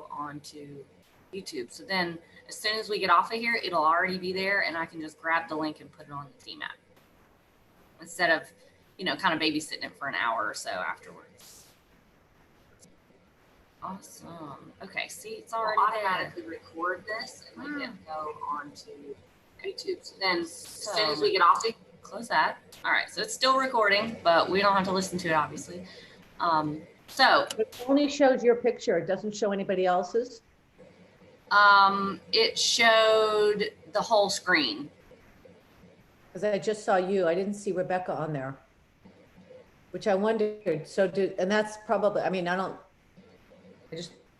go onto YouTube. So then as soon as we get off of here, it'll already be there and I can just grab the link and put it on the team app instead of, kind of babysitting it for an hour or so afterwards. Awesome. Okay, see, it's already automatically record this and we can go onto YouTube. So then as soon as we get off, close that. All right, so it's still recording, but we don't have to listen to it, obviously. So it only shows your picture. It doesn't show anybody else's. it showed the whole screen. Because I just saw you. I didn't see Rebecca on there, which I wondered. So and that's probably, I mean,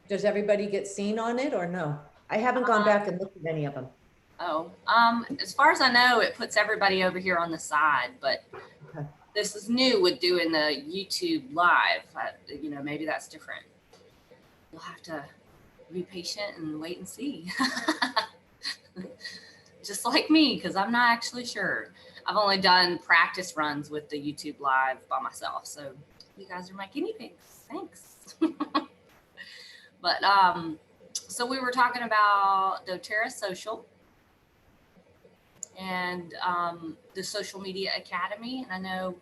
does everybody get seen on it or no? I haven't gone back and looked at any of them. Oh, as far as I know, it puts everybody over here on the side, but Okay. this is new with doing the YouTube live. Maybe that's different. You'll have to be patient and wait and see. Just like me, because I'm not actually sure. I've only done practice runs with the YouTube live by myself. So you guys are my guinea pigs. Thanks. But so we were talking about doTERRA Social and the Social Media Academy. And I know,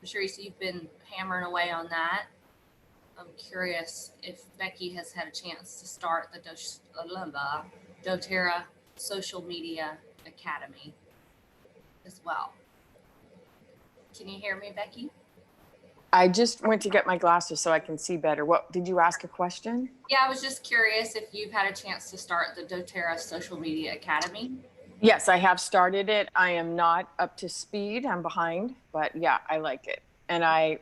Sharice, you've been hammering away on that. I'm curious if Becky has had a chance to start the doTERRA Social Media Academy as well. Can you hear me, Becky? I just went to get my glasses so I can see better. What did you ask a question? Yeah, I was just curious if you've had a chance to start the doTERRA Social Media Academy. Yes, I have started it. I am not up to speed. I'm behind, but yeah, I like it. And I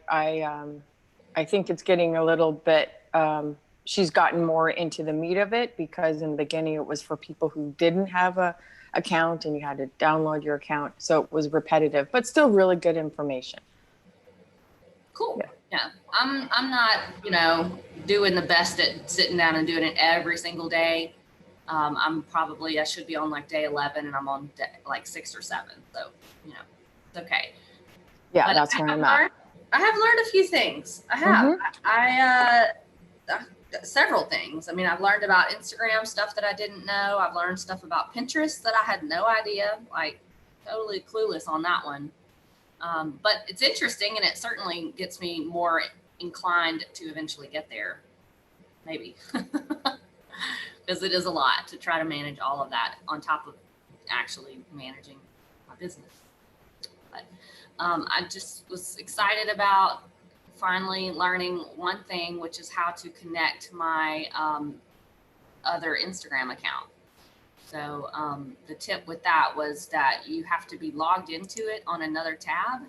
think it's getting a little bit, she's gotten more into the meat of it, because in the beginning it was for people who didn't have a account and you had to download your account. So it was repetitive, but still really good information. Cool. Yeah. I'm not, doing the best at sitting down and doing it every single day. I should be on like day 11 and I'm on like 6 or 7. So, it's okay. Yeah, but that's where I'm at. I have learned a few things. I have. Several things. I mean, I've learned about Instagram stuff that I didn't know. I've learned stuff about Pinterest that I had no idea, like totally clueless on that one. But it's interesting and it certainly gets me more inclined to eventually get there. Maybe. Because it is a lot to try to manage all of that on top of actually managing my business. But I just was excited about finally learning one thing, which is how to connect my other Instagram account. So the tip with that was that you have to be logged into it on another tab.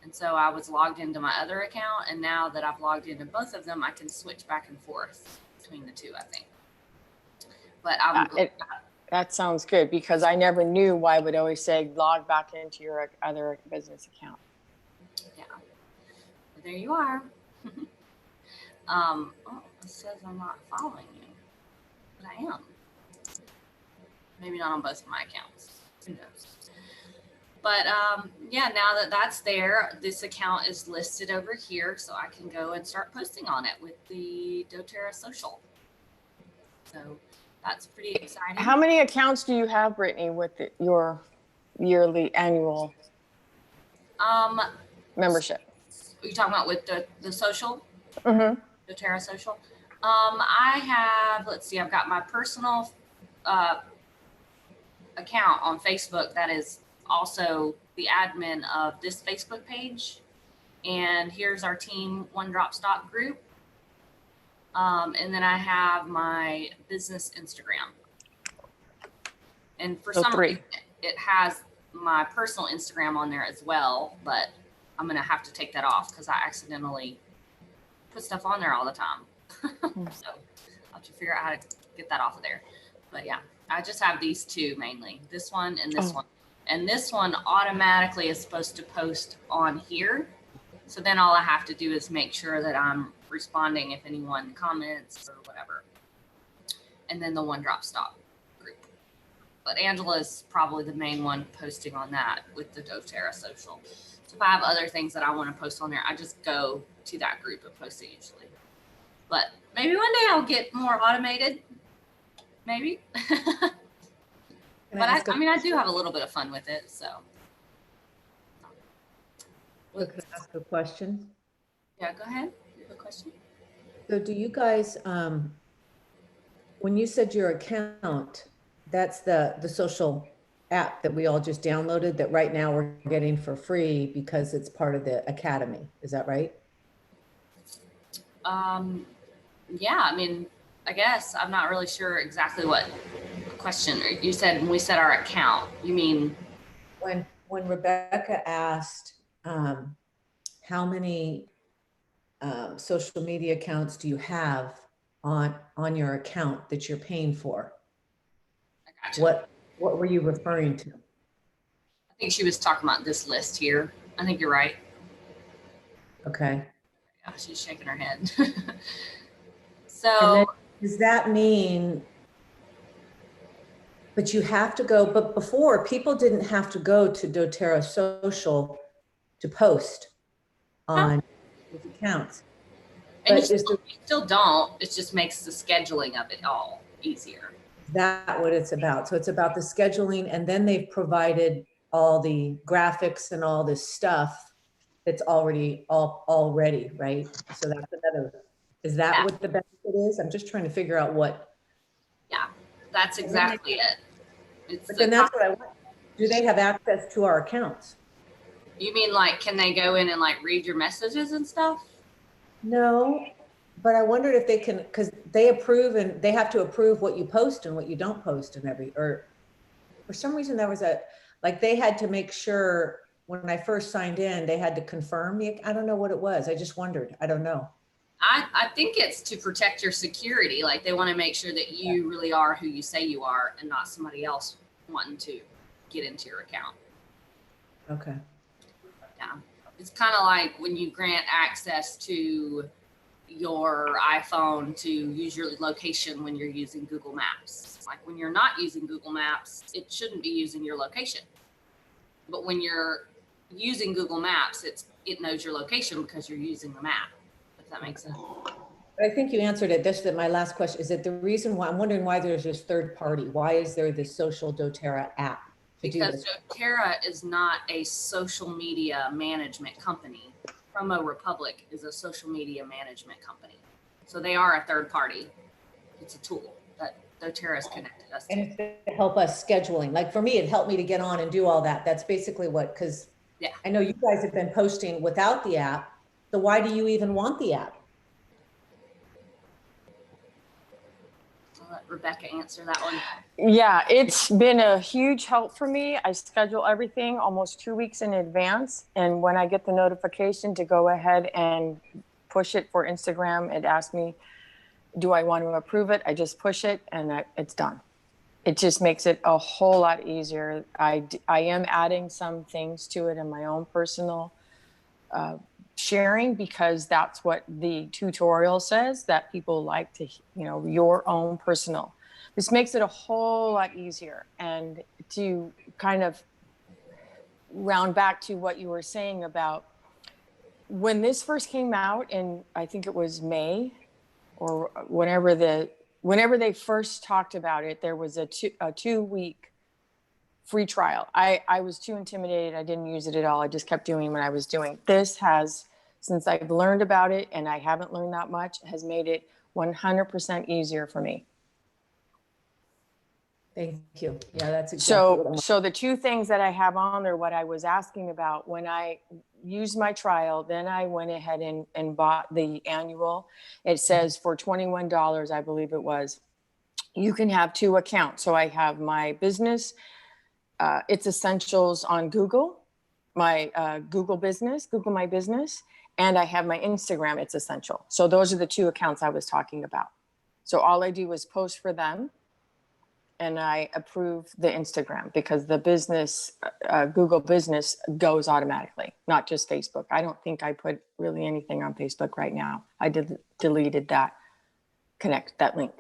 And so I was logged into my other account, and now that I've logged into both of them, I can switch back and forth between the two, I think. But that sounds good, because I never knew why I would always say log back into your other business account. Yeah. There you are. It says I'm not following you, but I am. Maybe not on both of my accounts. Who knows? But yeah, now that that's there, this account is listed over here, so I can go and start posting on it with the doTERRA Social. So that's pretty exciting. How many accounts do you have, Brittany, with your yearly annual membership? Are you talking about with the social? Mm-hmm. doTERRA Social? I have, let's see, I've got my personal account on Facebook that is also the admin of this Facebook page. And here's our team One Drop Stock group. And then I have my business Instagram. And for some reason, it has my personal Instagram on there as well, but I'm going to have to take that off because I accidentally put stuff on there all the time. So I'll have to figure out how to get that off of there. But yeah, I just have these two mainly, this one and this one. And this one automatically is supposed to post on here. So then all I have to do is make sure that I'm responding if anyone comments or whatever. And then the One Drop Stock group. But Angela's probably the main one posting on that with the doTERRA Social. So if I have other things that I want to post on there, I just go to that group and post it usually. But Maybe one day I'll get more automated. Maybe. Can But ask a- I mean, I do have a little bit of fun with it. So. Can I ask a question? Yeah, go ahead. You have a question? So do you guys, when you said your account, that's the social app that we all just downloaded that right now we're getting for free because it's part of the academy. Is that right? Yeah, I mean, I guess I'm not really sure exactly what question you said when we said our account. You mean When Rebecca asked, how many social media accounts do you have on your account that you're paying for? I gotcha. What were you referring to? I think she was talking about this list here. I think you're right. Okay. Yeah, she's shaking her head. And So then, does that mean, but you have to go, but before people didn't have to go to doTERRA Social to post on these accounts. and But is you still don't. It just makes the scheduling of it all easier. that what it's about? So it's about the scheduling, and then they've provided all the graphics and all this stuff that's already already, right? So that's another, is that Yeah. what the benefit is? I'm just trying to figure out what. Yeah, that's exactly it. It's But the then that's what I want. Do they have access to our accounts? You mean like, can they go in and like read your messages and stuff? No, but I wondered if they can, because they approve and they have to approve what you post and what you don't post and or for some reason there was like they had to make sure when I first signed in, they had to confirm I don't know what it was. I just wondered. I don't know. I think it's to protect your security. Like they want to make sure that you really are who you say you are and not somebody else wanting to get into your account. Okay. Yeah. It's kind of like when you grant access to your iPhone to use your location when you're using Google Maps. Like when you're not using Google Maps, it shouldn't be using your location. But when you're using Google Maps, it knows your location because you're using the map. If that makes sense. But I think you answered it. That's my last question. Is it the reason why I'm wondering why there's this third party? Why is there this social doTERRA app to do Because this? doTERRA is not a social media management company. Promo Republic is a social media management company. So they are a third party. It's a tool that doTERRA has connected us And to. it's to help us scheduling. Like for me, it helped me to get on and do all that. That's basically what, because Yeah. I know you guys have been posting without the app. So why do you even want the app? I'll let Rebecca answer that one. Yeah, it's been a huge help for me. I schedule everything almost 2 weeks in advance. And when I get the notification to go ahead and push it for Instagram, it asks me, do I want to approve it? I just push it and it's done. It just makes it a whole lot easier. I am adding some things to it in my own personal sharing because that's what the tutorial says, that people like to, your own personal. This makes it a whole lot easier. And to kind of round back to what you were saying about when this first came out in, I think it was May or whenever they first talked about it, there was a 2-week free trial. I was too intimidated. I didn't use it at all. I just kept doing what I was doing. This has, since I've learned about it, and I haven't learned that much, has made it 100% easier for me. Thank you. Yeah, that's exactly what I want. So the two things that I have on there, what I was asking about, when I used my trial, then I went ahead and bought the annual. It says for $21, I believe it was, you can have 2 accounts. So I have my business, it's essentials on Google, my Google My Business, and I have my Instagram, it's essential. So those are the 2 accounts I was talking about. So all I do is post for them. And I approve the Instagram because the business, Google Business goes automatically, not just Facebook. I don't think I put really anything on Facebook right now. I deleted that link.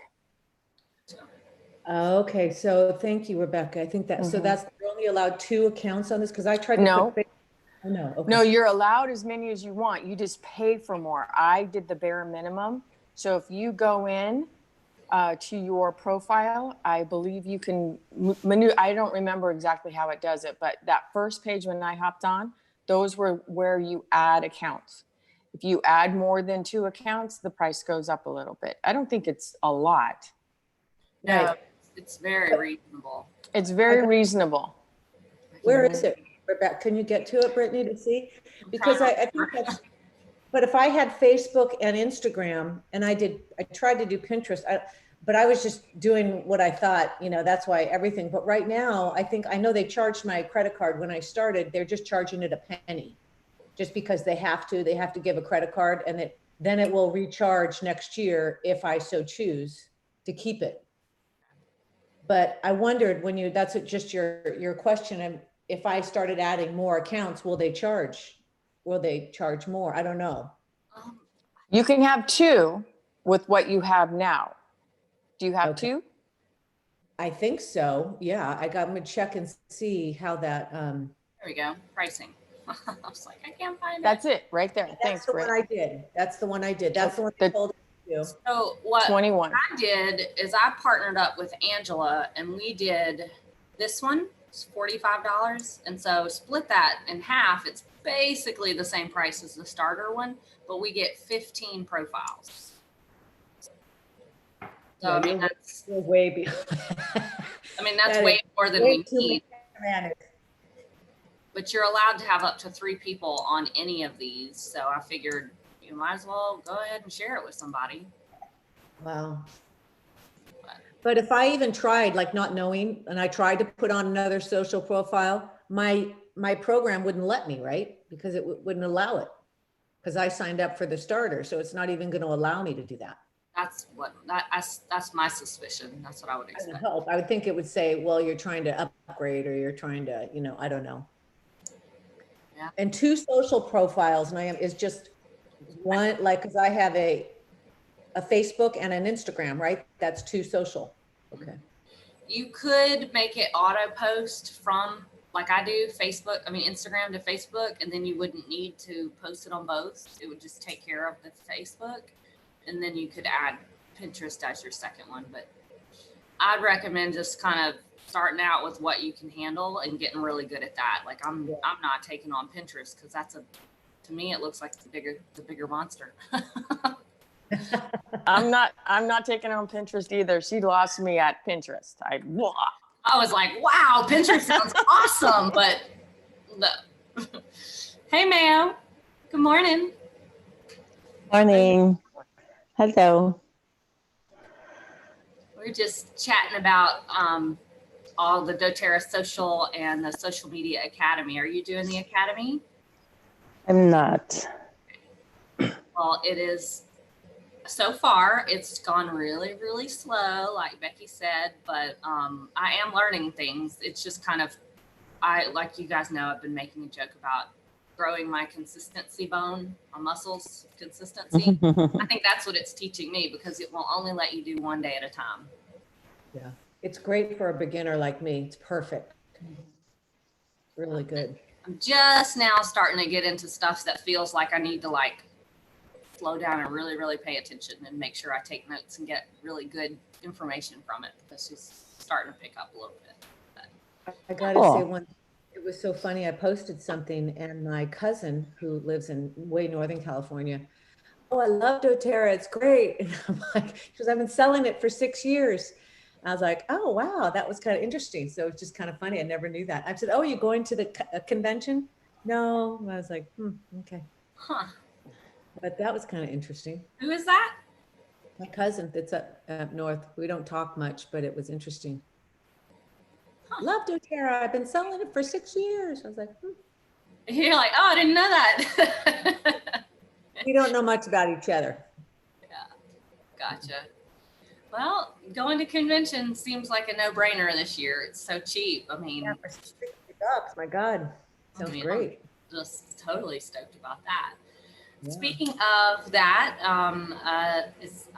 Okay, so thank you, Rebecca. I think that, so that's, you're only allowed 2 accounts on this because I tried to No. put, oh, no, okay. No, you're allowed as many as you want. You just pay for more. I did the bare minimum So if you go in to your profile, I believe you can I don't remember exactly how it does it, but that first page when I hopped on, those were where you add accounts. If you add more than 2 accounts, the price goes up a little bit. I don't think it's a lot. No, Right. it's very reasonable. It's very reasonable. Where is it, Rebecca? Can you get to it, Brittany, to see? Because I think that's, but if I had Facebook and Instagram and I tried to do Pinterest, but I was just doing what I thought, you know, that's why everything. But right now, I know they charged my credit card when I started. They're just charging it a penny, just because they have to give a credit card, and then it will recharge next year if I so choose to keep it. But I wondered that's just your question. And if I started adding more accounts, will they charge more? I don't know. You can have 2 with what you have now. Do you have Okay. 2? I think so. Yeah. I'm gonna check and see how that, There we go. Pricing. I was like, I can't find That's it. it right there. that's Thanks, the Britt. one I did. That's the one I did. That's the one I told you to do. So what 21. I did is I partnered up with Angela and we did this one. It's $45. And so split that in half. It's basically the same price as the starter one, but we get 15 profiles. So Yeah, I mean that's You're way beyond. that's That way is more than way we too need. many. But you're allowed to have up to 3 people on any of these. So I figured you might as well go ahead and share it with somebody. Wow. But if I even tried, like not knowing, and I tried to put on another social profile, my program wouldn't let me, right? Because it wouldn't allow it. Because I signed up for the starter, so it's not even going to allow me to do that. That's my suspicion. That's what I would I would expect. hope. I would think it would say, well, you're trying to upgrade, or you're trying to, I don't know. Yeah. And 2 social profiles, and is just one, like, because I have a Facebook and an Instagram, right? That's 2 social. Okay. You could make it auto post from, like I do, Instagram to Facebook, and then you wouldn't need to post it on both. It would just take care of the Facebook, and then you could add Pinterest as your second one. But I'd recommend just kind of starting out with what you can handle and getting really good at that. Like I'm not taking on Pinterest because to me it looks like the bigger monster. I'm not taking on Pinterest either. She lost me at Pinterest. I was like, wow, Pinterest sounds awesome, but no. Hey, ma'am. Good morning. Morning. Hello. We're just chatting about all the doTERRA social and the Social Media Academy. Are you doing the academy? I'm not. Well, it is. So far, it's gone really, really slow, like Becky said, but I am learning things. It's just kind of, like you guys know, I've been making a joke about growing my consistency bone, my muscles consistency. I think that's what it's teaching me, because it will only let you do one day at a time. Yeah. It's great for a beginner like me. It's perfect. Really good. I'm just now starting to get into stuff that feels like I need to slow down and really, really pay attention and make sure I take notes and get really good information from it, because she's starting to pick up a little bit. But I got to say it was so funny. I posted something and my cousin, who lives in way Northern California, oh, I love doTERRA. It's great. And I'm like, she goes, I've been selling it for 6 years. I was like, oh, wow, that was kind of interesting. So it's just kind of funny. I never knew that. I said, oh, you going to the convention? No. I was like, okay. Huh. But that was kind of interesting. Who is that? My cousin that's up north. We don't talk much, but it was interesting. Huh. Love doTERRA. I've been selling it for 6 years. I was like, You're like, oh, I didn't know that. We don't know much about each other. Yeah, gotcha. Well, going to convention seems like a no-brainer this year. It's so cheap. I mean, yeah, for $60, my God, sounds great. I'm just totally stoked about that. Yeah. Speaking of that, is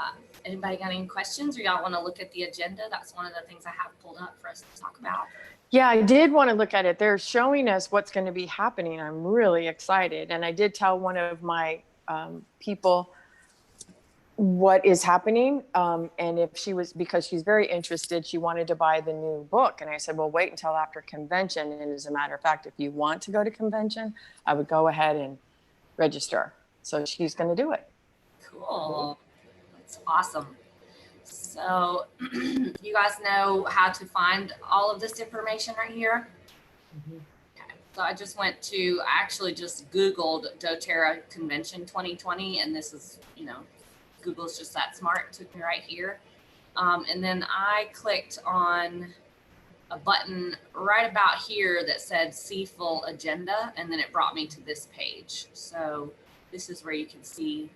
anybody got any questions, or y'all want to look at the agenda? That's one of the things I have pulled up for us to talk about. Yeah, I did want to look at it. They're showing us what's going to be happening. I'm really excited. And I did tell one of my people what is happening. And if she was, because she's very interested, she wanted to buy the new book. And I said, well, wait until after convention. And as a matter of fact, if you want to go to convention, I would go ahead and register. So she's going to do it. Cool. That's awesome. So you guys know how to find all of this information right here? Mhm. So I just went to, I actually just Googled doTERRA Convention 2020, and this is, Google's just that smart, took me right here. And then I clicked on a button right about here that said see full agenda, and then it brought me to this page. So this is where you can see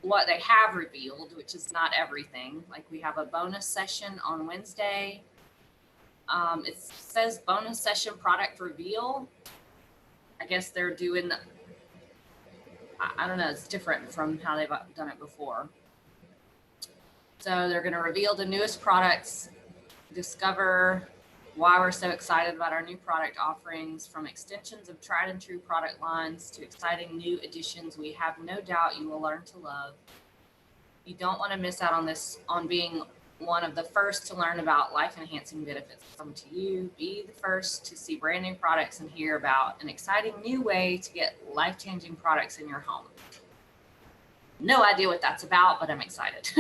what they have revealed, which is not everything. Like we have a bonus session on Wednesday. It says bonus session product reveal. I guess they're doing, I don't know, it's different from how they've done it before. So they're going to reveal the newest products, discover why we're so excited about our new product offerings, from extensions of tried and true product lines to exciting new additions we have no doubt you will learn to love. You don't want to miss out on this, on being one of the first to learn about life-enhancing benefits come to you. Be the first to see brand new products and hear about an exciting new way to get life-changing products in your home. No idea what that's about, but I'm excited.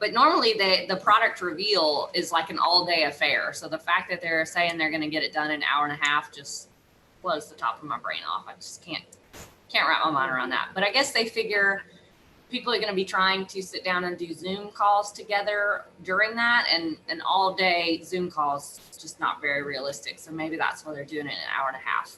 But normally the product reveal is like an all-day affair. So the fact that they're saying they're going to get it done in an hour and a half just blows the top of my brain off. I just can't wrap my mind around that. But I guess they figure people are going to be trying to sit down and do Zoom calls together during that, and an all-day Zoom calls just not very realistic. So maybe that's why they're doing it in an hour and a half.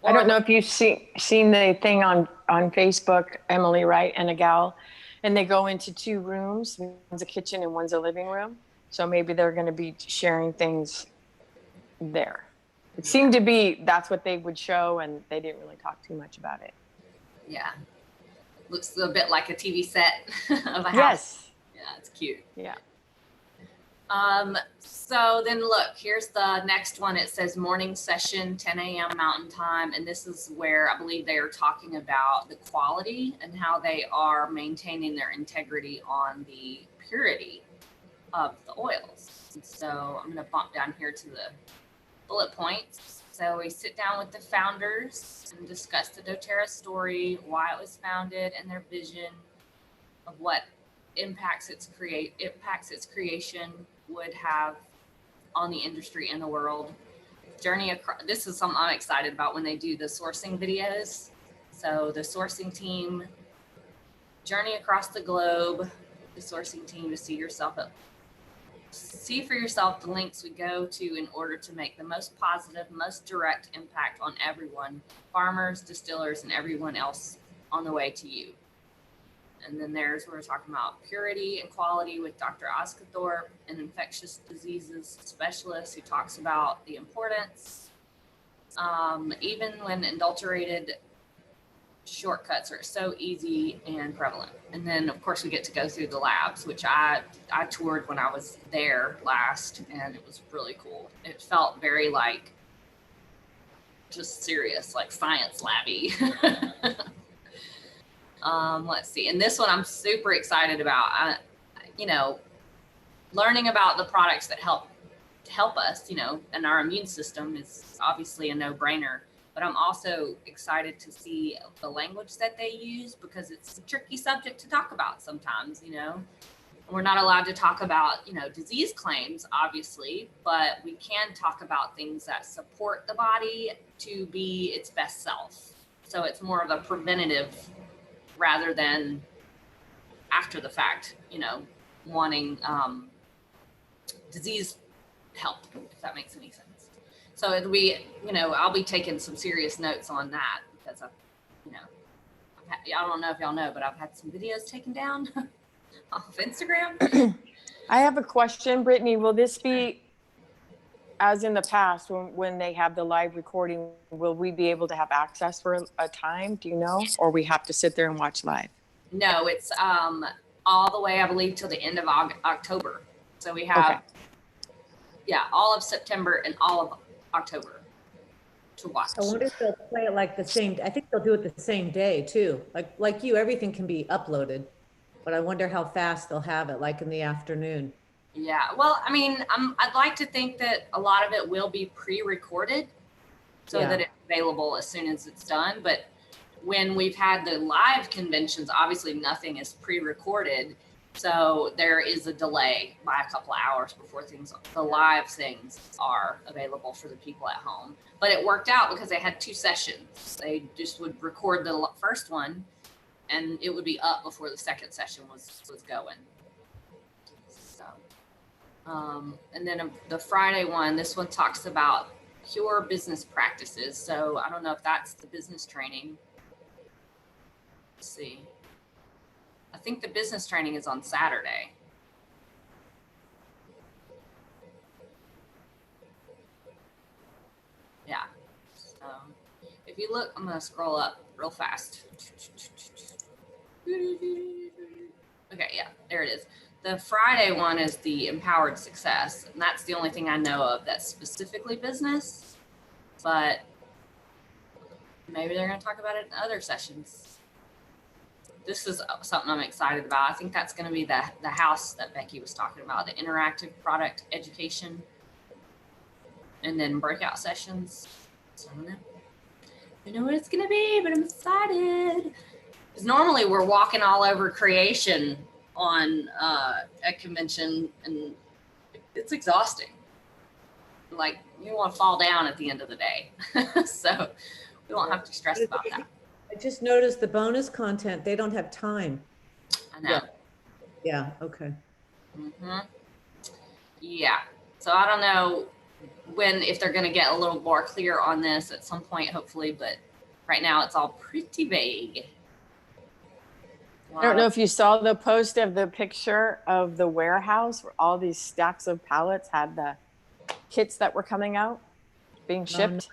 I don't know if you've seen the thing on Facebook, Emily Wright and a gal, and they go into two rooms. One's a kitchen and one's a living room. So maybe they're going to be sharing things there. It seemed to be that's what they would show, and they didn't really talk too much about it. Yeah. Looks a bit like a TV set of a house. Yes. Yeah, it's cute. Yeah. So then look, here's the next one. It says morning session, 10 a.m. Mountain Time. And this is where I believe they are talking about the quality and how they are maintaining their integrity on the purity of the oils. And so I'm going to bump down here to the bullet points. So we sit down with the founders and discuss the doTERRA story, why it was founded, and their vision of what impacts its creation would have on the industry and the world. Journey across. This is something I'm excited about when they do the sourcing videos. So the sourcing team, journey across the globe, the sourcing team to see for yourself the links we go to in order to make the most positive, most direct impact on everyone, farmers, distillers, and everyone else on the way to you. And then we're talking about purity and quality with Dr. Oscar Thorpe, an infectious diseases specialist who talks about the importance, even when adulterated shortcuts are so easy and prevalent. And then of course we get to go through the labs, which I toured when I was there last, and it was really cool. It felt very like just serious, like science labby. Let's see. And this one I'm super excited about. Learning about the products that help us, and our immune system is obviously a no-brainer. But I'm also excited to see the language that they use, because it's a tricky subject to talk about sometimes, We're not allowed to talk about, disease claims, obviously, but we can talk about things that support the body to be its best self. So it's more of a preventative rather than after the fact, wanting disease help, if that makes any sense. So it'll be, I'll be taking some serious notes on that, because I don't know if y'all know, but I've had some videos taken down off Instagram. I have a question, Brittany. Will this be, as in the past, when they have the live recording, will we be able to have access for a time? Do you know? Or we have to sit there and watch live? No, it's all the way, I believe, till the end of October. So we have, all of September and all of October. to watch. I wonder if they'll play it like the same, I think they'll do it the same day too. Like you, everything can be uploaded. But I wonder how fast they'll have it, like in the afternoon. Yeah, well, I mean, I'd like to think that a lot of it will be pre-recorded so Yeah. that it's available as soon as it's done. But when we've had the live conventions, obviously nothing is pre-recorded. So there is a delay by a couple of hours before the live things are available for the people at home. But it worked out because they had 2 sessions. They just would record the first one and it would be up before the second session was going. So, and then the Friday one, this one talks about pure business practices. So I don't know if that's the business training. Let's see. I think the business training is on Saturday. Yeah. So if you look, I'm going to scroll up real fast. Okay, yeah, there it is. The Friday one is the empowered success, and that's the only thing I know of that's specifically business, but maybe they're going to talk about it in other sessions. This is something I'm excited about. I think that's going to be the house that Becky was talking about, the interactive product education, and then breakout sessions. So I don't know. I don't know what it's going to be, but I'm excited. Because normally we're walking all over creation on a convention, and it's exhausting. Like, you want to fall down at the end of the day. So we won't have to stress about that. I just noticed the bonus content, they don't have time. I know. Yeah, okay. Mm-hmm. Yeah. So I don't know if they're going to get a little more clear on this at some point, hopefully, but right now it's all pretty vague. I don't know if you saw the post of the picture of the warehouse where all these stacks of pallets had the kits that were coming out, being shipped.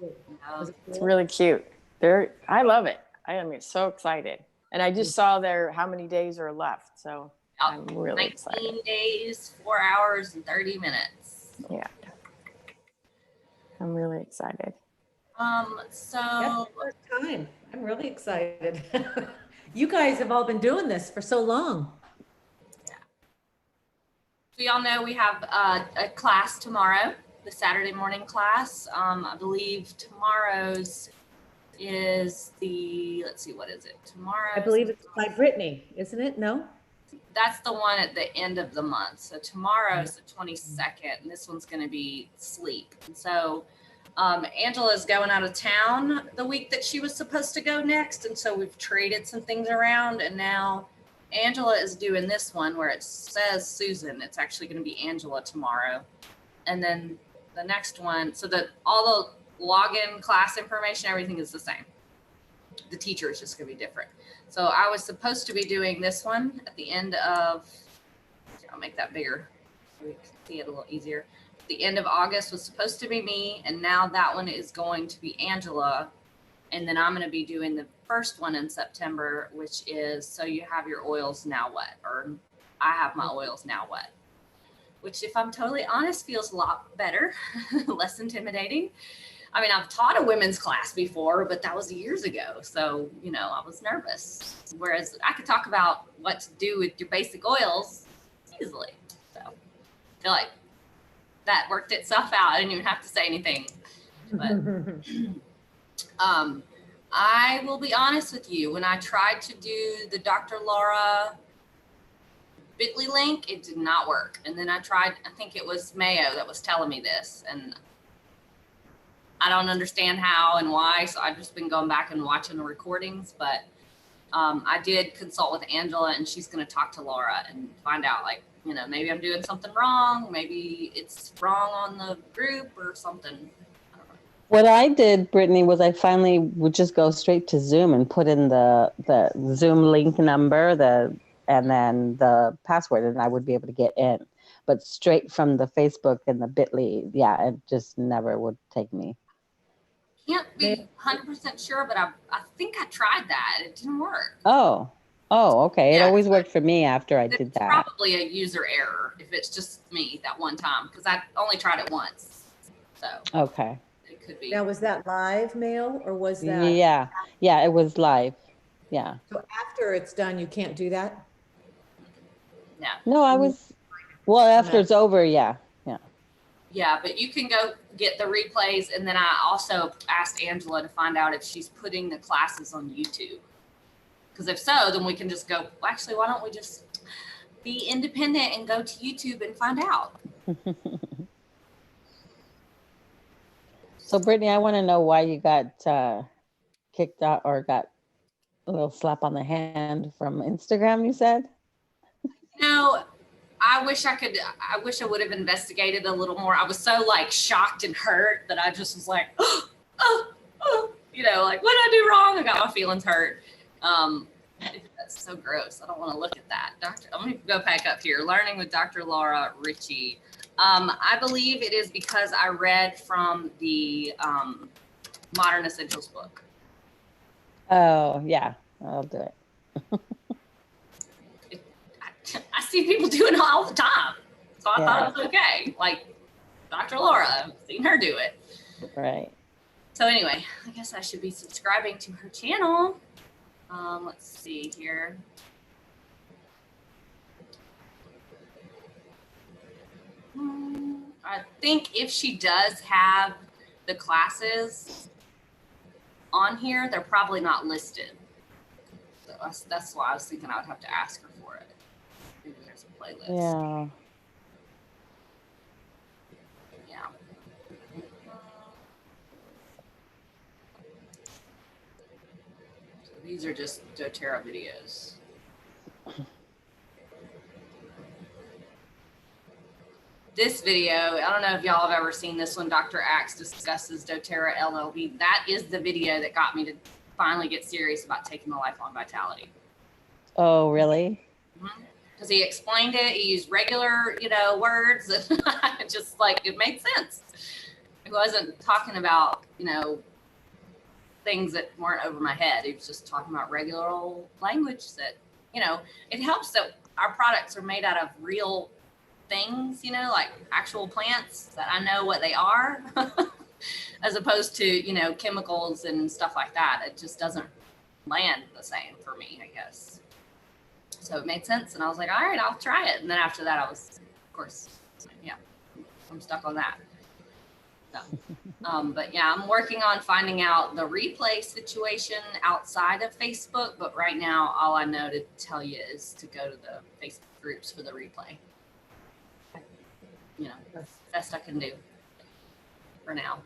No. It's really cute. I love it. I am so excited. And I just saw how many days are left. So I'm really 19 excited. days, 4 hours and 30 minutes. Yeah. I'm really excited. So First time. I'm really excited. You guys have all been doing this for so long. we all know we have a class tomorrow, the Saturday morning class. I believe tomorrow's is let's see, what is it? Tomorrow. I believe it's by Brittany, isn't it? No? That's the one at the end of the month. So tomorrow's the 22nd, and this one's going to be sleep. And so Angela's going out of town the week that she was supposed to go next. And so we've traded some things around, and now Angela is doing this one where it says Susan. It's actually going to be Angela tomorrow. And then the next one, so that all the login, class information, everything is the same. The teacher is just going to be different. So I was supposed to be doing this one at the end of, I'll make that bigger so we can see it a little easier. The end of August was supposed to be me, and now that one is going to be Angela. And then I'm going to be doing the first one in September, which is So You Have Your Oils Now Wet, or I Have My Oils Now Wet, which, if I'm totally honest, feels a lot better, less intimidating. I mean, I've taught a women's class before, but that was years ago. So, I was nervous. Whereas I could talk about what to do with your basic oils easily. So I feel like that worked itself out. I didn't even have to say anything. But I will be honest with you. When I tried to do the Dr. Laura Bitly link, it did not work. And then I think it was Mayo that was telling me this. And I don't understand how and why, so I've just been going back and watching the recordings, but I did consult with Angela, and she's going to talk to Laura and find out, maybe I'm doing something wrong, maybe it's wrong on the group or something. I don't know. What I did, Brittany, was I finally would just go straight to Zoom and put in the Zoom link number, and then the password, and I would be able to get in. But straight from the Facebook and the Bitly, yeah, it just never would take me. Can't be 100% sure, but I think I tried that. It didn't work. Oh, okay. It Yeah, always worked for me after I did It's that. probably a user error if it's just me that one time, because I only tried it once. So Okay. it could be. Now, was that live mail or was that? Yeah, yeah, it was live. Yeah. So after it's done, you can't do that? Yeah. No, I was, well, after it's over, yeah, yeah. Yeah, but you can go get the replays. And then I also asked Angela to find out if she's putting the classes on YouTube. Because if so, then we can just go, well, actually, why don't we just be independent and go to YouTube and find out? So Brittany, I want to know why you got kicked out or got a little slap on the hand from Instagram, you said? No, I wish I would have investigated a little more. I was so like shocked and hurt that I just was like, you know, like, what did I do wrong? I got my feelings hurt. That's so gross. I don't want to look at that. Let me go back up here. Learning with Dr. Laura Ritchie. I believe it is because I read from the Modern Essentials book. Oh, yeah, I'll do it. I see people doing it all the time. So I Yeah. thought it was okay. Like Dr. Laura, I've seen her do it. Right. So anyway, I guess I should be subscribing to her channel. Let's see here. I think if she does have the classes on here, they're probably not listed. So that's why I was thinking I would have to ask her for it. Maybe there's a playlist. Yeah. Yeah. So these are just doTERRA videos. This video, I don't know if y'all have ever seen this one. Dr. Axe discusses doTERRA LLV. That is the video that got me to finally get serious about taking the Lifelong Vitality. Oh, really? Because he explained it, he used regular, words, and just like it made sense. He wasn't talking about, things that weren't over my head. He was just talking about regular old language that, it helps that our products are made out of real things, like actual plants that I know what they are, as opposed to, chemicals and stuff like that. It just doesn't land the same for me, I guess. So it made sense. And I was like, all right, I'll try it. And then after that, I was, of course, yeah, I'm stuck on that. So, but yeah, I'm working on finding out the replay situation outside of Facebook. But right now, all I know to tell you is to go to the Facebook groups for the replay. Best I can do for now.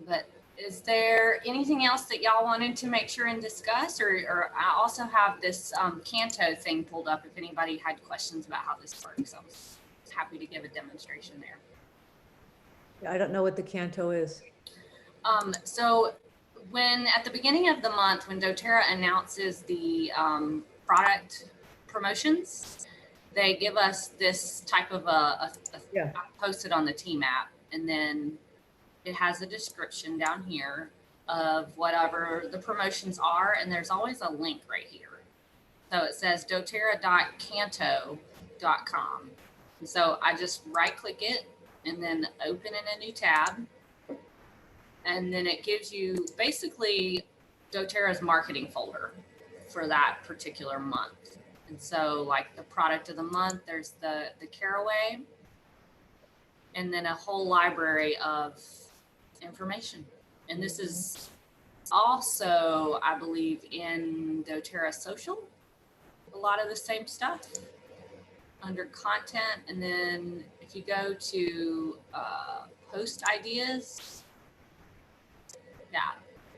But is there anything else that y'all wanted to make sure and discuss? Or I also have this Canto thing pulled up if anybody had questions about how this works. I was happy to give a demonstration there. I don't know what the Canto is. So when at the beginning of the month, when doTERRA announces the product promotions, they give us this type of I posted on the team app, and then it has a description down here of whatever the promotions are, and there's always a link right here. So it says doTERRA.canto.com. And so I just right click it and then open in a new tab. And then it gives you basically doTERRA's marketing folder for that particular month. And so like the product of the month, there's the caraway, and then a whole library of information. And this is also, I believe, in doTERRA Social, a lot of the same stuff under content. And then if you go to post ideas,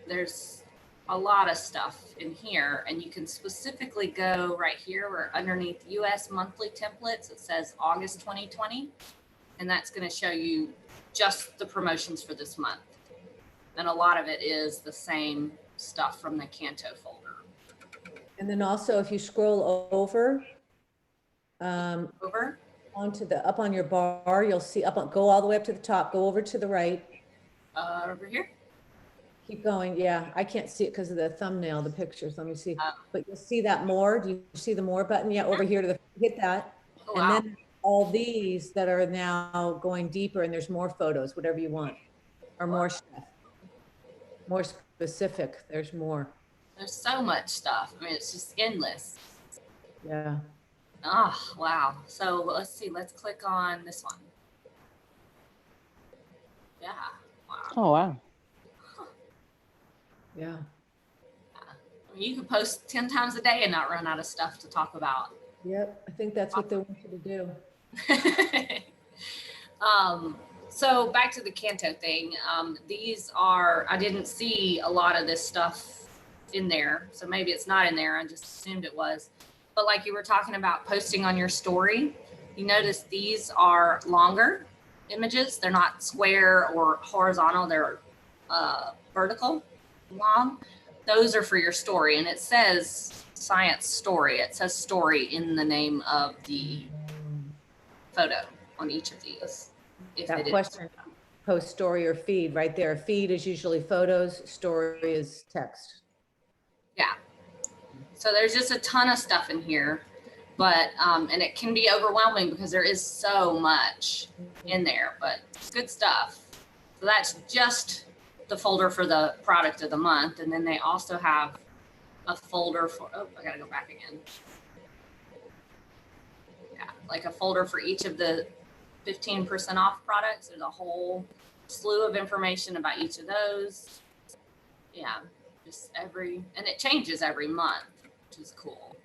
there's a lot of stuff in here, and you can specifically go right here where underneath US monthly templates, it says August 2020. And that's going to show you just the promotions for this month. And a lot of it is the same stuff from the Canto folder. And then also if you scroll over, Over. onto up on your bar, you'll see go all the way up to the top, go over to the right. Over here. Keep going. Yeah, I can't see it because of the thumbnail, the pictures. Let me see. But you'll see that more. Do you see the more button? Yeah, over here to hit that. Oh, and wow. then all these that are now going deeper, and there's more photos, whatever you want. or more stuff? More specific, there's more. There's so much stuff. I mean, it's just endless. Yeah. Oh, wow. So let's see. Let's click on this one. Yeah. Wow. Oh, wow. Yeah. I mean, you could post 10 times a day and not run out of stuff to talk about. Yep. I think that's what they want you to do. So back to the Canto thing. These are, I didn't see a lot of this stuff in there. So maybe it's not in there. I just assumed it was. But like you were talking about posting on your story, you notice these are longer images. They're not square or horizontal. They're vertical, long. Those are for your story. And it says science story. It says story in the name of the photo on each of these. If That it is. question, post story or feed, right there. Feed is usually photos, story is text. Yeah. So there's just a ton of stuff in here, but, and it can be overwhelming because there is so much in there, but it's good stuff. So that's just the folder for the product of the month. And then they also have a folder for, oh, I gotta go back again. Yeah, like a folder for each of the 15% off products. There's a whole slew of information about each of those. Yeah, just and it changes every month, which is cool.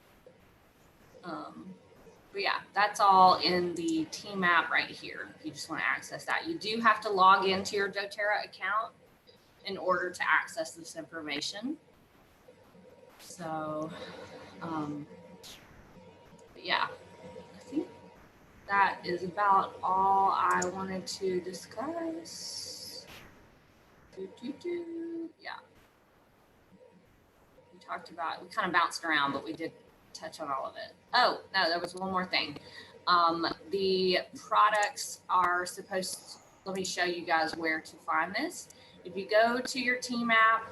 But yeah, that's all in the team app right here. If you just want to access that, you do have to log into your doTERRA account in order to access this information. So, but yeah, I think that is about all I wanted to discuss. Yeah. We talked about, we kind of bounced around, but we did touch on all of it. Oh, no, there was one more thing. The products are supposed, let me show you guys where to find this. If you go to your team app,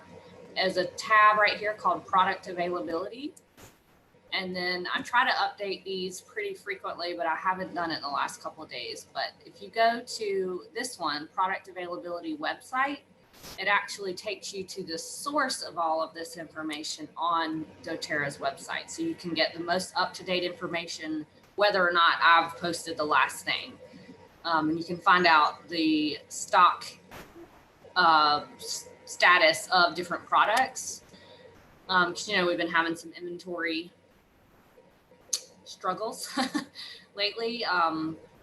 there's a tab right here called product availability. And then I try to update these pretty frequently, but I haven't done it in the last couple of days. But if you go to this one, product availability website, it actually takes you to the source of all of this information on doTERRA's website. So you can get the most up-to-date information, whether or not I've posted the last thing. And you can find out the stock status of different products. Because, you know, we've been having some inventory struggles lately.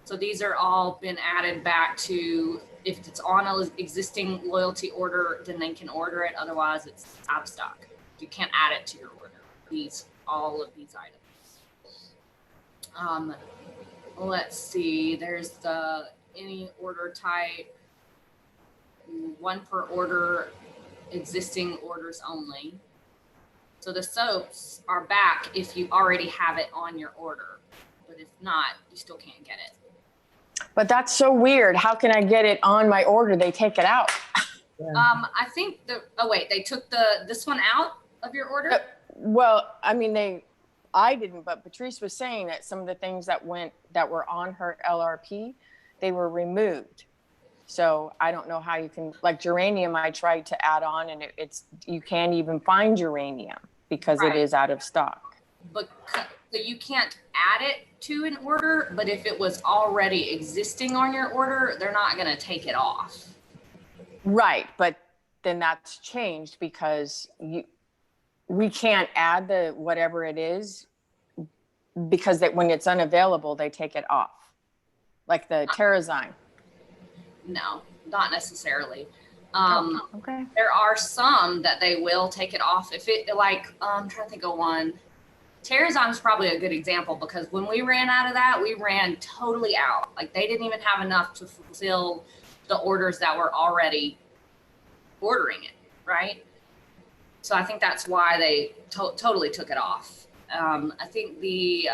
So these are all been added back to, if it's on an existing loyalty order, then they can order it. Otherwise, it's out of stock. You can't add it to your order. All of these items. Let's see. There's the any order type, one per order, existing orders only. So the soaps are back if you already have it on your order, but if not, you still can't get it. But that's so weird. How can I get it on my order? They take it out. Yeah. I think oh wait, they took this one out of your order? Well, I mean, I didn't, but Patrice was saying that some of the things that were on her LRP, they were removed. So I don't know how you can, like geranium, I tried to add on and you can't even find geranium because Right. it is out of stock. But so you can't add it to an order, but if it was already existing on your order, they're not going to take it off. Right. But then that's changed because we can't add the whatever it is because when it's unavailable, they take it off. Like the Terrazyme. No, not necessarily. Okay. There are some that they will take it off. If it I'm trying to think of one. Terrazyme is probably a good example because when we ran out of that, we ran totally out. Like they didn't even have enough to fulfill the orders that were already ordering it, right? So I think that's why they totally took it off. I think the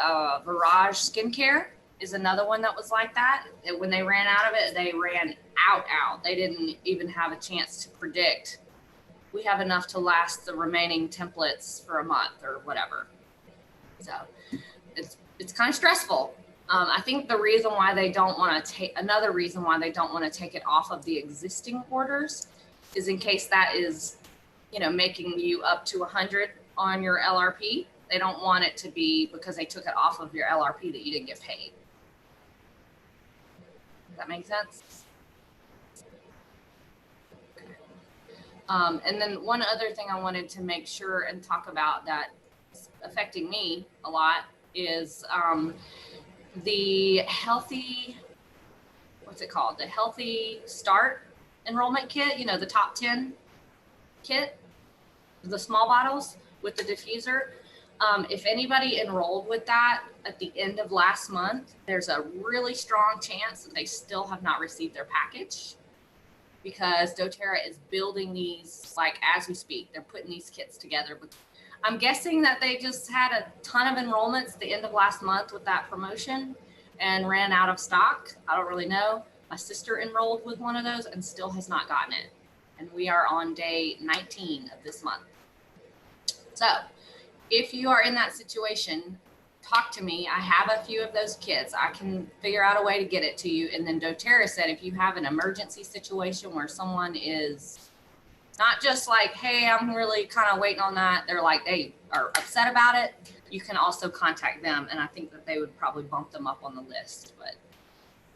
Virage skincare is another one that was like that. When they ran out of it, they ran out. They didn't even have a chance to predict. We have enough to last the remaining templates for a month or whatever. So it's kind of stressful. I think the reason why they don't want to take, another reason why they don't want to take it off of the existing orders is in case that is, you know, making you up to 100 on your LRP. They don't want it to be because they took it off of your LRP that you didn't get paid. Does that make sense? And then one other thing I wanted to make sure and talk about that's affecting me a lot is the healthy, what's it called? The Healthy Start enrollment kit, you know, the top 10 kit, the small bottles with the diffuser. If anybody enrolled with that at the end of last month, there's a really strong chance that they still have not received their package, because doTERRA is building these like as we speak. They're putting these kits together. But I'm guessing that they just had a ton of enrollments at the end of last month with that promotion and ran out of stock. I don't really know. My sister enrolled with one of those and still has not gotten it. And we are on day 19 of this month. So if you are in that situation, talk to me. I have a few of those kits. I can figure out a way to get it to you. And then doTERRA said, if you have an emergency situation where someone is not just like, hey, I'm really kind of waiting on that, they're like, they are upset about it, you can also contact them. And I think that they would probably bump them up on the list. But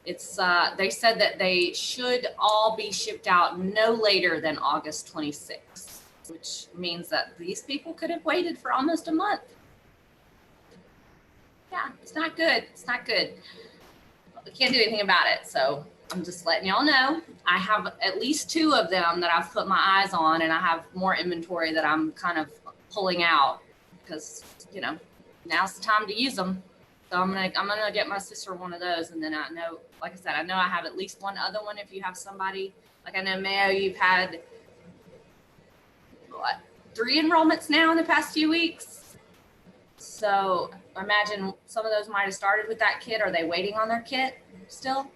it's, they said that they should all be shipped out no later than August 26th, which means that these people could have waited for almost a month. Yeah, it's not good. It's not good. We can't do anything about it. So I'm just letting y'all know. I have at least 2 of them that I've put my eyes on, and I have more inventory that I'm kind of pulling out because, you know, now's the time to use them. So I'm gonna get my sister one of those, and then I know, like I said, I know I have at least one other one. If you have somebody, like I know Mayo, you've had what, 3 enrollments now in the past few weeks. So I imagine some of those might have started with that kit. Are they waiting on their kit still?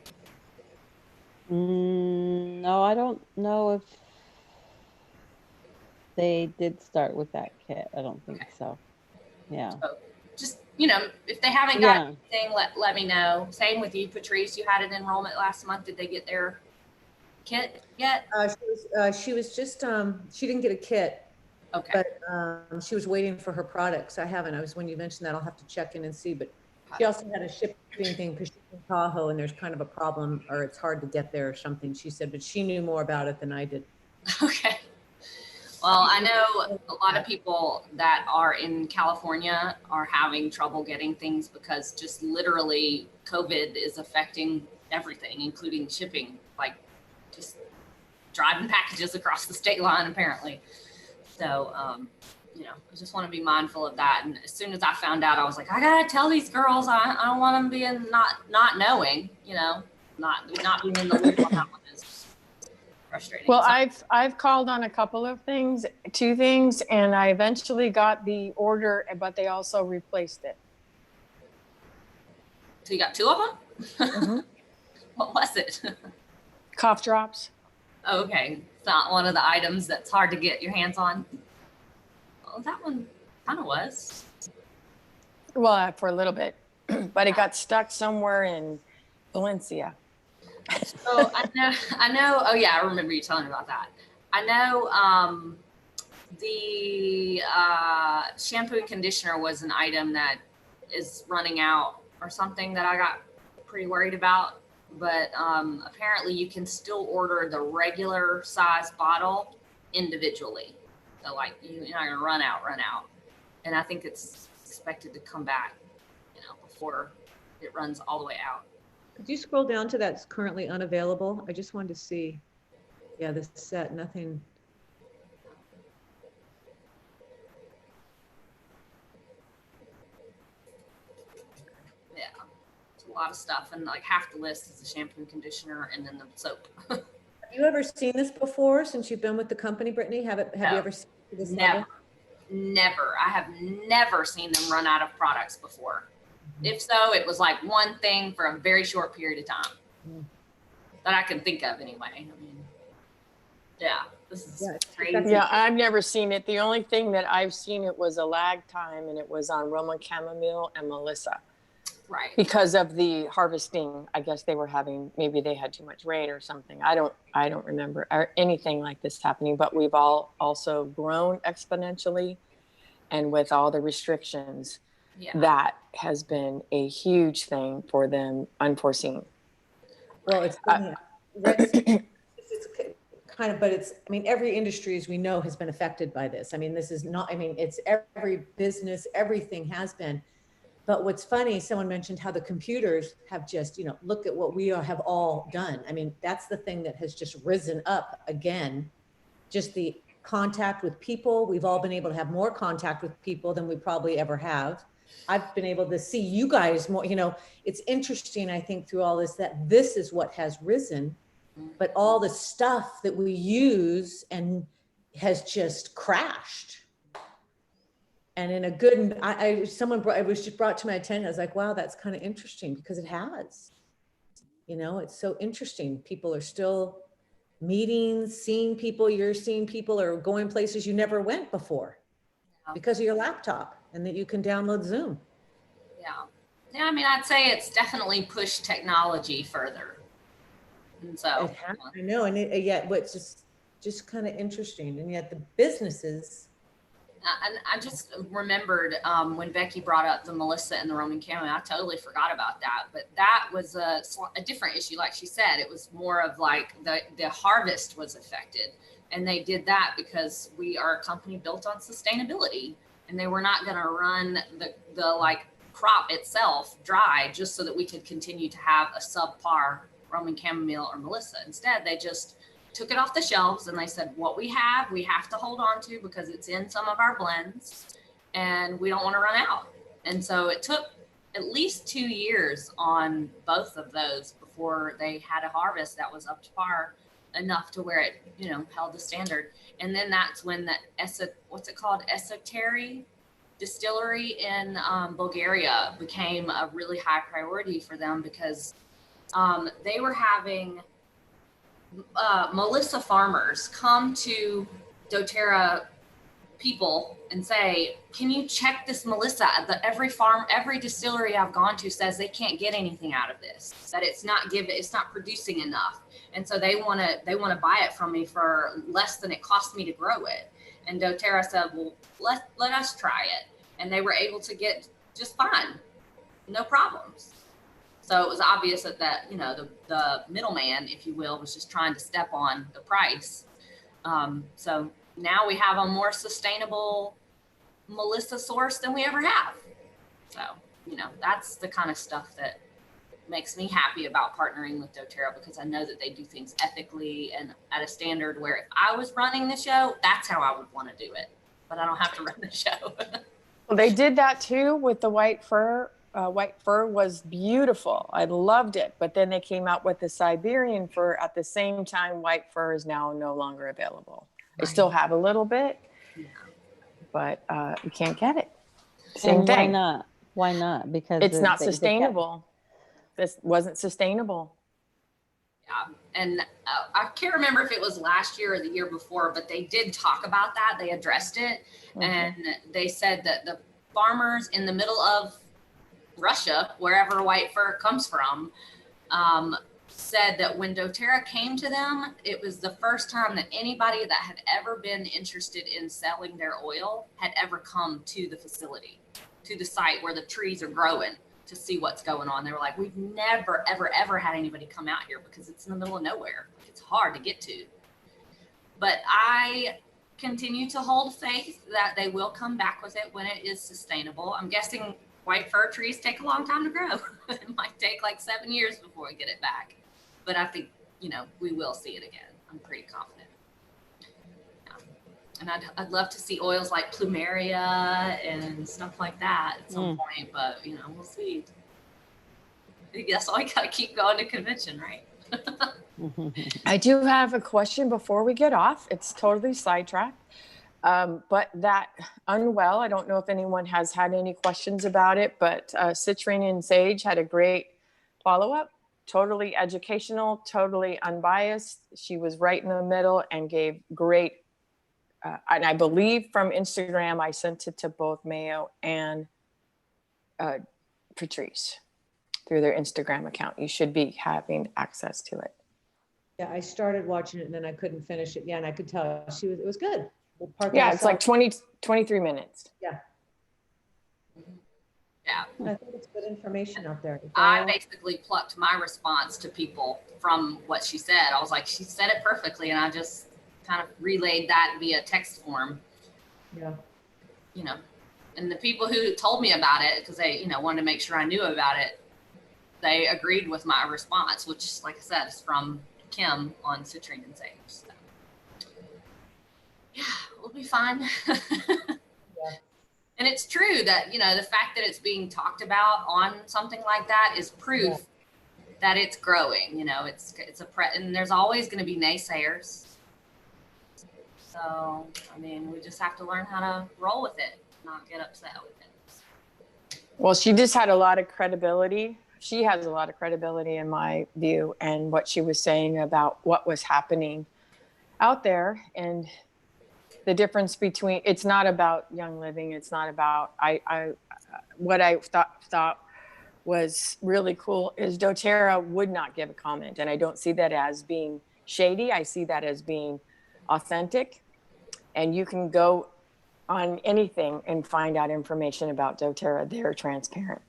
No, I don't know if they did start with that kit. I don't think so. Yeah. So just, you know, if they haven't got anything, let me know. Same with you, Patrice. You had an enrollment last month. Did they get their kit yet? She was just, she didn't get a kit. Okay. But she was waiting for her products. I haven't. When you mentioned that, I'll have to check in and see. But she also had a shipping thing because she's in Tahoe and there's kind of a problem, or it's hard to get there or something, she said, but she knew more about it than I did. Okay. Well, I know a lot of people that are in California are having trouble getting things because just literally COVID is affecting everything, including shipping, like just driving packages across the state line, apparently. So, you know, I just want to be mindful of that. And as soon as I found out, I was like, I gotta tell these girls, I don't want them being not knowing, you know, not being in the loop on that one is frustrating. Well, So, I've called on a couple of things, 2 things, and I eventually got the order, but they also replaced it. so you got 2 of them? Mm-hmm. What was it? Cough drops. Okay, it's not one of the items that's hard to get your hands on. Well, that one kind of was. Well, for a little bit, but it got stuck somewhere in Valencia. So I know. Oh yeah, I remember you telling me about that. I know the shampoo and conditioner was an item that is running out or something that I got pretty worried about. But apparently you can still order the regular size bottle individually. So like you're not gonna run out. And I think it's expected to come back, you know, before it runs all the way out. Could you scroll down to that's currently unavailable? I just wanted to see. Yeah, this set, nothing. Yeah, it's a lot of stuff, and like half the list is the shampoo and conditioner, and then the soap. Have you ever seen this before since you've been with the company, Brittany? Have you ever seen this? Never. I have never seen them run out of products before. If so, it was like one thing for a very short period of time that I can think of anyway. I mean, yeah, this is crazy. Yeah, I've never seen it. The only thing that I've seen it was a lag time, and it was on Roman Chamomile and Melissa. Right. because of the harvesting. I guess they were having, maybe they had too much rain or something. I don't remember anything like this happening, but we've all also grown exponentially, and with all the restrictions, Yeah. that has been a huge thing for them, unforeseen. Well, it's funny. It's kind of, but it's, I mean, every industry, as we know, has been affected by this. I mean, this is not, I mean, it's every business, everything has been. But what's funny, someone mentioned how the computers have just, you know, look at what we have all done. I mean, that's the thing that has just risen up again. Just the contact with people. We've all been able to have more contact with people than we probably ever have. I've been able to see you guys more, you know, it's interesting, I think, through all this, that this is what has risen, but all the stuff that we use and has just crashed. And in a good, someone brought, it was just brought to my attention. I was like, wow, that's kind of interesting, because it has, you know, it's so interesting. People are still meeting, seeing people, you're seeing people, or going places you never went before because of your laptop, and that you can download Zoom. Yeah. Yeah, I mean, I'd say it's definitely pushed technology further. And so, It has, I know, and yet what's just kind of interesting, and yet the businesses. and I just remembered when Becky brought up the Melissa and the Roman camo, I totally forgot about that. But that was a different issue. Like she said, it was more of like the harvest was affected. And they did that because we are a company built on sustainability, and they were not going to run the like crop itself dry just so that we could continue to have a subpar Roman chamomile or Melissa. Instead, they just took it off the shelves and they said, what we have to hold on to because it's in some of our blends and we don't want to run out. And so it took at least 2 years on both of those before they had a harvest that was up to par enough to where it, you know, held the standard. And then that's when the what's it called? Esoteric distillery in Bulgaria became a really high priority for them because they were having Melissa farmers come to doTERRA people and say, can you check this Melissa? Every distillery I've gone to says they can't get anything out of this, that it's not producing enough. And so they want to buy it from me for less than it cost me to grow it. And doTERRA said, well, let us try it. And they were able to get just fine, no problems. So it was obvious that you know, the middleman, if you will, was just trying to step on the price. So now we have a more sustainable Melissa source than we ever have. So, you know, that's the kind of stuff that makes me happy about partnering with doTERRA, because I know that they do things ethically and at a standard where if I was running the show, that's how I would want to do it. But I don't have to run the show. Well, they did that too with the white fur. White fur was beautiful. I loved it. But then they came out with the Siberian fur at the same time. White fur is now no longer available. I still have a little bit, but you can't get it. Same And thing. why not? Why not? Because It's not sustainable. This wasn't sustainable. Yeah. And I can't remember if it was last year or the year before, but they did talk about that. They addressed it. Mm-hmm. And they said that the farmers in the middle of Russia, wherever white fur comes from, said that when doTERRA came to them, it was the first time that anybody that had ever been interested in selling their oil had ever come to the facility, to the site where the trees are growing, to see what's going on. They were like, we've never, ever, ever had anybody come out here because it's in the middle of nowhere. Like, it's hard to get to. But I continue to hold faith that they will come back with it when it is sustainable. I'm guessing white fir trees take a long time to grow. It might take like 7 years before we get it back. But I think, you know, we will see it again. I'm pretty confident. Yeah. And I'd love to see oils like plumeria and stuff like that at some point, but, you know, we'll see. I guess all you got to keep going to convention, right? I do have a question before we get off. It's totally sidetracked. But that Unwell, I don't know if anyone has had any questions about it, but Citrine and Sage had a great follow-up, totally educational, totally unbiased. She was right in the middle and gave great, and I believe from Instagram, I sent it to both Mayo and Patrice. through their Instagram account. You should be having access to it. Yeah, I started watching it and then I couldn't finish it. Yeah, and I could tell it was good. The part that Yeah, I it's saw- like 23 minutes. Yeah, Yeah. I think it's good information out there. It's I all- basically plucked my response to people from what she said. I was like, she said it perfectly. And I just kind of relayed that via text form, Yeah, you know, and the people who told me about it, because they, you know, wanted to make sure I knew about it, they agreed with my response, which, like I said, is from Kim on Citrine and Sage. So. Yeah, we'll be fine. And it's true that, you know, the fact that it's being talked about on something like that is proof that it's growing. You know, it's and there's always going to be naysayers. So, I mean, we just have to learn how to roll with it, not get upset with it. Well, she just had a lot of credibility. She has a lot of credibility in my view, and what she was saying about what was happening out there, and the difference between, it's not about Young Living. It's not about, what I thought was really cool is doTERRA would not give a comment. And I don't see that as being shady. I see that as being authentic. And you can go on anything and find out information about doTERRA. They're transparent.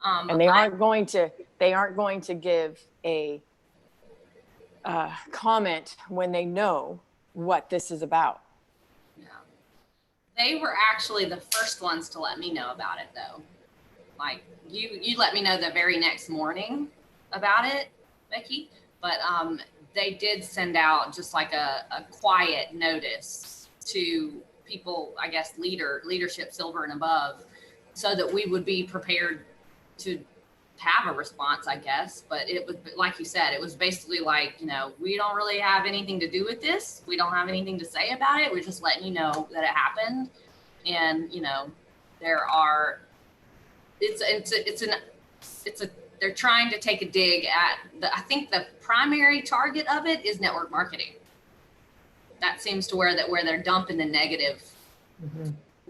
And they aren't going to give a comment when they know what this is about. Yeah. They were actually the first ones to let me know about it, though. Like you let me know the very next morning about it, Becky, but they did send out just like a quiet notice to people, I guess, leadership silver and above, so that we would be prepared to have a response, I guess. But it was, like you said, it was basically like, you know, we don't really have anything to do with this. We don't have anything to say about it. We're just letting you know that it happened. And, you know, they're trying to take a dig at I think the primary target of it is network marketing. That seems to where they're dumping the negative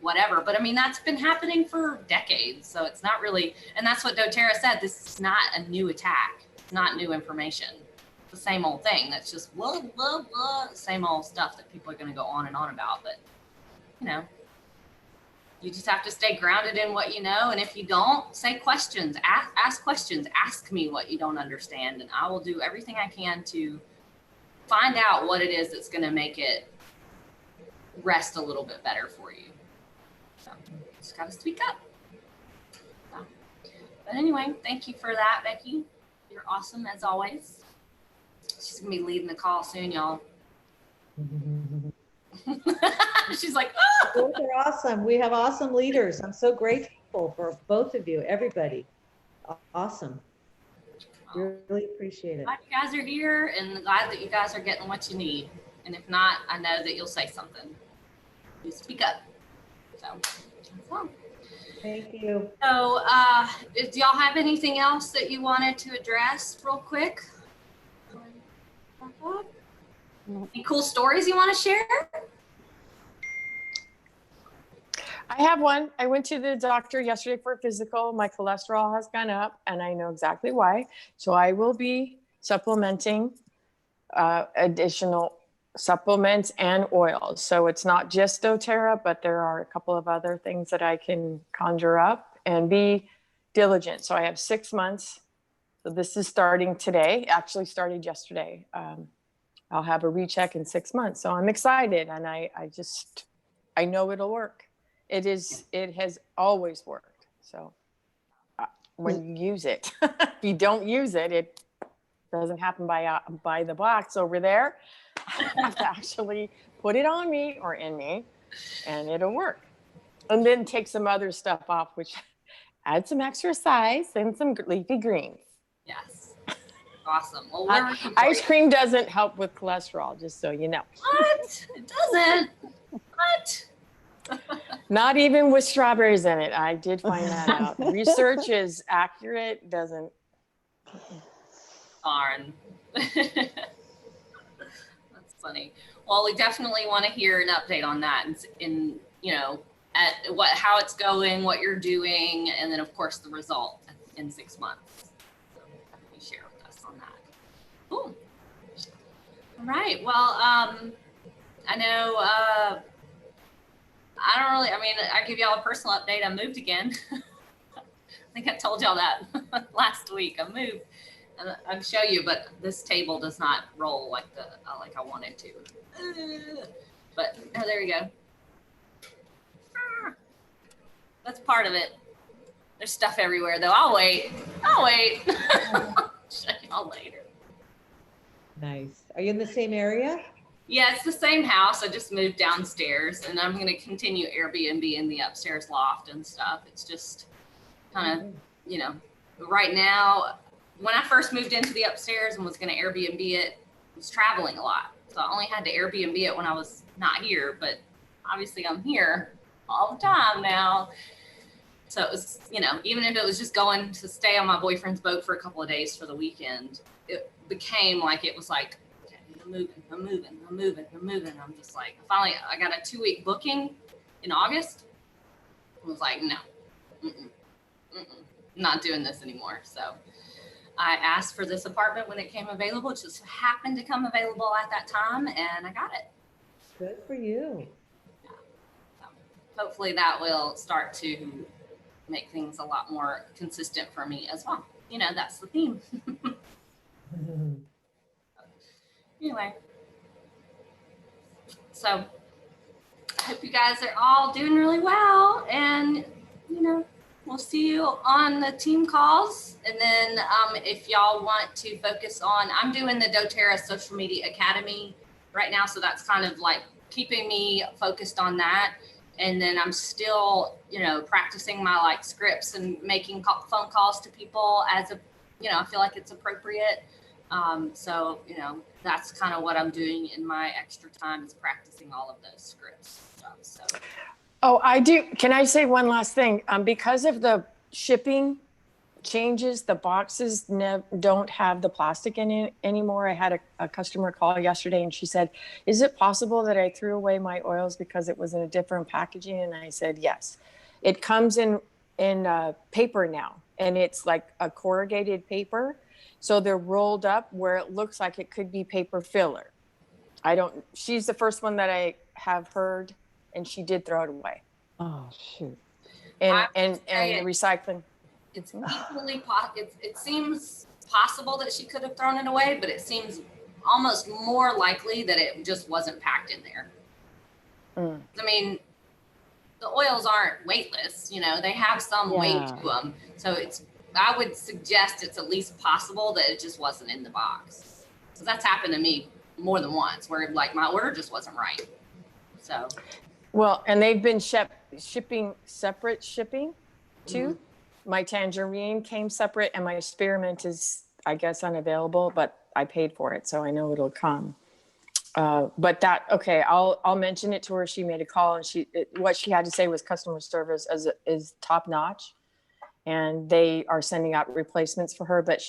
whatever. But I mean, that's been happening for decades. So it's not really, and that's what doTERRA said. This is not a new attack. It's not new information. It's the same old thing. That's just blah, blah, blah, same old stuff that people are going to go on and on about. But, you know, you just have to stay grounded in what you know. And if you don't, say questions, ask questions, ask me what you don't understand. And I will do everything I can to find out what it is that's going to make it rest a little bit better for you. So just got to speak up. So, but anyway, thank you for that, Becky. You're awesome as always. She's going to be leading the call soon, y'all. She's like, oh! Both are awesome. We have awesome leaders. I'm so grateful for both of you, everybody. Awesome. Really appreciate it. Glad you guys are here and glad that you guys are getting what you need. And if not, I know that you'll say something. You speak up. So, that's all. Thank you. So, do y'all have anything else that you wanted to address real quick? Any cool stories you want to share? I have one. I went to the doctor yesterday for a physical. My cholesterol has gone up and I know exactly why. So I will be supplementing additional supplements and oils. So it's not just doTERRA, but there are a couple of other things that I can conjure up and be diligent. So I have 6 months. So this is starting today, actually started yesterday. I'll have a recheck in 6 months. So I'm excited and I know it'll work. It has always worked. So when you use it, if you don't use it, it doesn't happen by the box over there. I have to actually put it on me or in me and it'll work. And then take some other stuff off, which add some exercise and some leafy greens. Yes. Awesome. Well, Ice cream doesn't help with cholesterol, just so you know. What? It doesn't. What? Not even with strawberries in it. I did find that out. Research is accurate, doesn't. Darn. That's funny. Well, we definitely want to hear an update on that and you know, how it's going, what you're doing, and then of course the result at in 6 months. So you share with us on that. Cool. All right. Well, I know, I don't really, I mean, I give y'all a personal update. I moved again. I think I told y'all that last week. I moved. And I'll show you, but this table does not roll like I want it to. But oh, there you go. That's part of it. There's stuff everywhere, though. I'll wait. I'll show y'all later. Nice. Are you in the same area? Yeah, it's the same house. I just moved downstairs, and I'm going to continue Airbnb in the upstairs loft and stuff. It's just kind of, you know, right now. When I first moved into the upstairs and was going to Airbnb it, I was traveling a lot. So I only had to Airbnb it when I was not here, but obviously I'm here all the time now. So it was, you know, even if it was just going to stay on my boyfriend's boat for a couple of days for the weekend, it became like, it was like, okay, I'm moving. I'm just like, finally, I got a 2-week booking in August. I was like, no, not doing this anymore. So I asked for this apartment when it came available. It just happened to come available at that time, and I got it. Good for you. So hopefully that will start to make things a lot more consistent for me as well. You know, that's the theme. Anyway, so I hope you guys are all doing really well, and you know, we'll see you on the team calls. And then if y'all want to focus on, I'm doing the doTERRA Social Media Academy right now. So that's kind of like keeping me focused on that. And then I'm still, you know, practicing my like scripts and making phone calls to people as a, you know, I feel like it's appropriate. So, you know, that's kind of what I'm doing in my extra time, is practicing all of those scripts and stuff. So. Oh, I do. Can I say one last thing? Because of the shipping changes, the boxes don't have the plastic in it anymore. I had a customer call yesterday, and she said, is it possible that I threw away my oils because it was in a different packaging? And I said, yes. It comes in paper now, and it's like a corrugated paper. So they're rolled up where it looks like it could be paper filler. She's the first one that I have heard, and she did throw it away. Oh, shoot. And recycling. It's equally it seems possible that she could have thrown it away, but it seems almost more likely that it just wasn't packed in there. I mean, the oils aren't weightless, you know, they have some weight to them. So I would suggest it's at least possible that it just wasn't in the box. So that's happened to me more than once, where like my order just wasn't right. So. Well, and they've been shipping separate shipping too. My tangerine came separate, and my spearmint is, I guess, unavailable, but I paid for it, so I know it'll come. But I'll mention it to her. She made a call, and what she had to say was customer service is top notch, and they are sending out replacements for her. But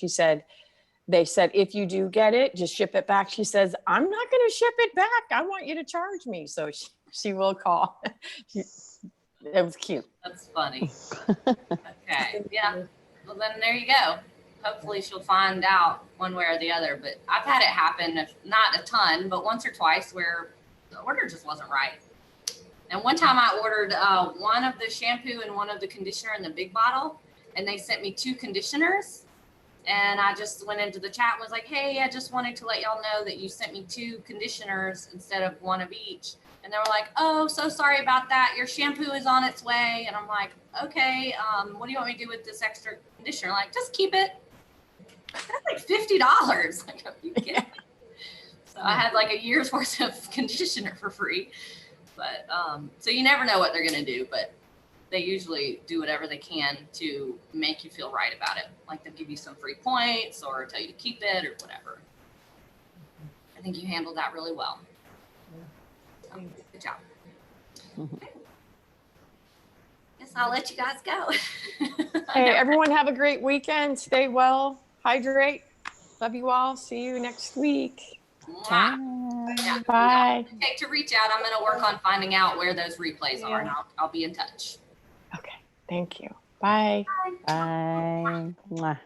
they said, if you do get it, just ship it back. She says, I'm not going to ship it back. I want you to charge me. So she will call. It was cute. That's funny. Okay. Yeah. Well, then there you go. Hopefully she'll find out one way or the other. But I've had it happen, not a ton, but once or twice, where the order just wasn't right. And one time I ordered one of the shampoo and one of the conditioner in the big bottle, and they sent me 2 conditioners. And I just went into the chat and was like, hey, I just wanted to let y'all know that you sent me 2 conditioners instead of 1 of each. And they were like, oh, so sorry about that. Your shampoo is on its way. And I'm like, okay, what do you want me to do with this extra conditioner? Like, just keep it. That's like $50. Like, are you kidding? So I had like a year's worth of conditioner for free. But so you never know what they're going to do, but they usually do whatever they can to make you feel right about it. Like they'll give you some free points or tell you to keep it or whatever. I think you handled that really well. So, good job. Guess I'll let you guys go. Hey, everyone have a great weekend. Stay well, hydrate. Love you all. See you next week. Yeah. Bye. Okay, to reach out, I'm going to work on finding out where those replays are, and I'll be in touch. Okay, thank you. Bye. Bye. Mwah.